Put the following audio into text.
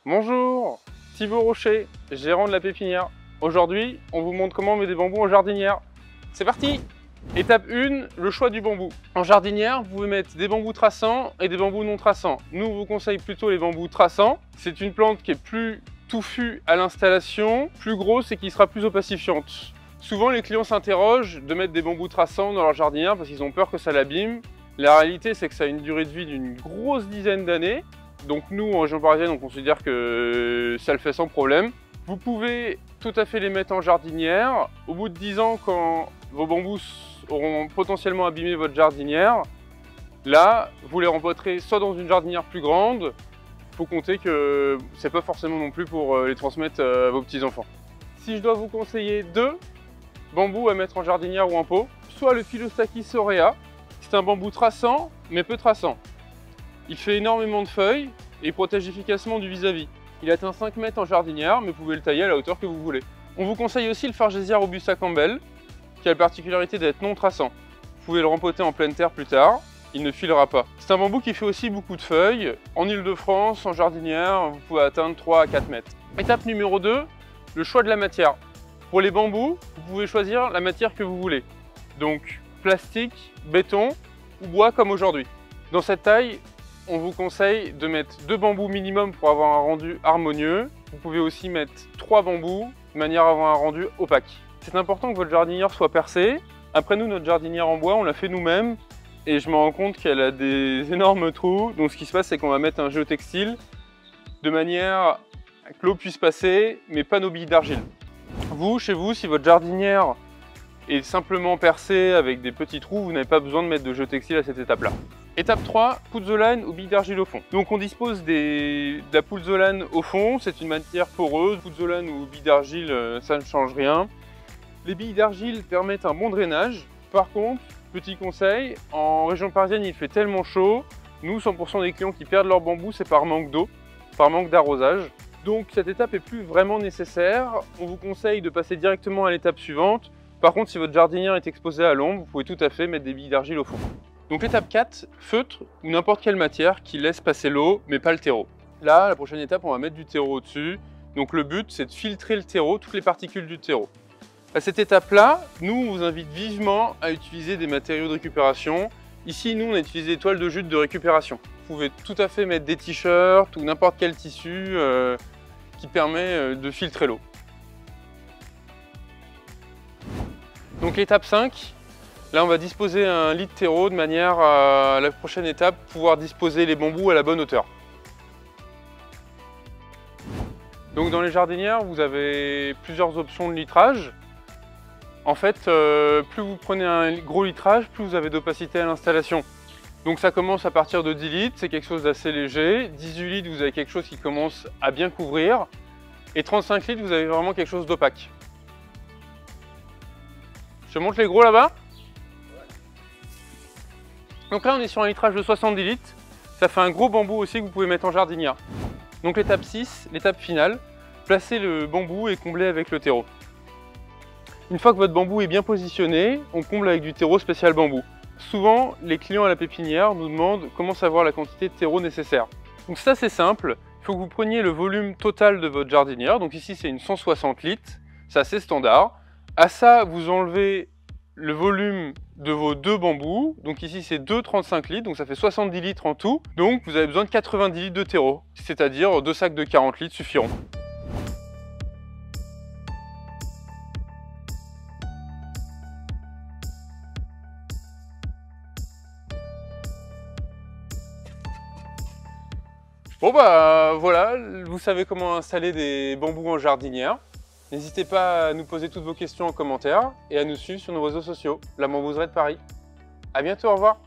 Bonjour, Thibaut Rocher, gérant de la pépinière. Aujourd'hui, on vous montre comment on met des bambous en jardinière. C'est parti! Étape 1, le choix du bambou. En jardinière, vous pouvez mettre des bambous traçants et des bambous non traçants. Nous, on vous conseille plutôt les bambous traçants. C'est une plante qui est plus touffue à l'installation, plus grosse et qui sera plus opacifiante. Souvent, les clients s'interrogent de mettre des bambous traçants dans leur jardinière parce qu'ils ont peur que ça l'abîme. La réalité, c'est que ça a une durée de vie d'une grosse dizaine d'années. Donc nous, en région parisienne, on considère que ça le fait sans problème. Vous pouvez tout à fait les mettre en jardinière. Au bout de 10 ans, quand vos bambous auront potentiellement abîmé votre jardinière, là, vous les rempoterez soit dans une jardinière plus grande. Il faut compter que c'est pas forcément non plus pour les transmettre à vos petits-enfants. Si je dois vous conseiller 2 bambous à mettre en jardinière ou en pot, soit le Philostachys aurea, c'est un bambou traçant, mais peu traçant. Il fait énormément de feuilles et il protège efficacement du vis-à-vis. Il atteint 5 mètres en jardinière, mais vous pouvez le tailler à la hauteur que vous voulez. On vous conseille aussi le Fargesia robusta Campbell, qui a la particularité d'être non traçant. Vous pouvez le rempoter en pleine terre plus tard, il ne filera pas. C'est un bambou qui fait aussi beaucoup de feuilles. En Ile-de-France, en jardinière, vous pouvez atteindre 3 à 4 mètres. Étape numéro 2, le choix de la matière. Pour les bambous, vous pouvez choisir la matière que vous voulez. Donc plastique, béton ou bois comme aujourd'hui. Dans cette taille, on vous conseille de mettre 2 bambous minimum pour avoir un rendu harmonieux. Vous pouvez aussi mettre 3 bambous de manière à avoir un rendu opaque. C'est important que votre jardinière soit percée. Après nous, notre jardinière en bois, on l'a fait nous-mêmes et je me rends compte qu'elle a des énormes trous. Donc ce qui se passe, c'est qu'on va mettre un géotextile de manière que l'eau puisse passer, mais pas nos billes d'argile. Vous, chez vous, si votre jardinière est simplement percée avec des petits trous, vous n'avez pas besoin de mettre de géotextile à cette étape-là. Étape 3, pouzzolane ou billes d'argile au fond. Donc on dispose de la pouzzolane au fond, c'est une matière poreuse. Pouzzolane ou billes d'argile, ça ne change rien. Les billes d'argile permettent un bon drainage. Par contre, petit conseil, en région parisienne il fait tellement chaud, nous 100% des clients qui perdent leur bambou, c'est par manque d'eau, par manque d'arrosage. Donc cette étape est plus vraiment nécessaire. On vous conseille de passer directement à l'étape suivante. Par contre, si votre jardinière est exposée à l'ombre, vous pouvez tout à fait mettre des billes d'argile au fond. Donc l'étape 4, feutre ou n'importe quelle matière qui laisse passer l'eau mais pas le terreau. Là, la prochaine étape, on va mettre du terreau au-dessus. Donc le but, c'est de filtrer le terreau, toutes les particules du terreau. À cette étape-là, nous, on vous invite vivement à utiliser des matériaux de récupération. Ici, nous, on a utilisé des toiles de jute de récupération. Vous pouvez tout à fait mettre des t-shirts ou n'importe quel tissu qui permet de filtrer l'eau. Donc l'étape 5, là on va disposer un lit de terreau de manière à la prochaine étape pouvoir disposer les bambous à la bonne hauteur. Donc dans les jardinières, vous avez plusieurs options de litrage. En fait, plus vous prenez un gros litrage, plus vous avez d'opacité à l'installation. Donc ça commence à partir de 10 litres, c'est quelque chose d'assez léger. 18 litres, vous avez quelque chose qui commence à bien couvrir. Et 35 litres, vous avez vraiment quelque chose d'opaque. Je te montre les gros là-bas. Donc là, on est sur un litrage de 70 litres. Ça fait un gros bambou aussi que vous pouvez mettre en jardinière. Donc l'étape 6, l'étape finale, placez le bambou et comblez avec le terreau. Une fois que votre bambou est bien positionné, on comble avec du terreau spécial bambou. Souvent, les clients à la pépinière nous demandent comment savoir la quantité de terreau nécessaire. Donc ça, c'est simple. Il faut que vous preniez le volume total de votre jardinière. Donc ici, c'est une 160 litres. C'est assez standard. À ça, vous enlevez le volume de vos 2 bambous. Donc ici, c'est 2 35 litres. Donc ça fait 70 litres en tout. Donc vous avez besoin de 90 litres de terreau. C'est-à-dire 2 sacs de 40 litres suffiront. Bon bah voilà, vous savez comment installer des bambous en jardinière. N'hésitez pas à nous poser toutes vos questions en commentaire et à nous suivre sur nos réseaux sociaux, la Bambouserie de Paris. À bientôt, au revoir.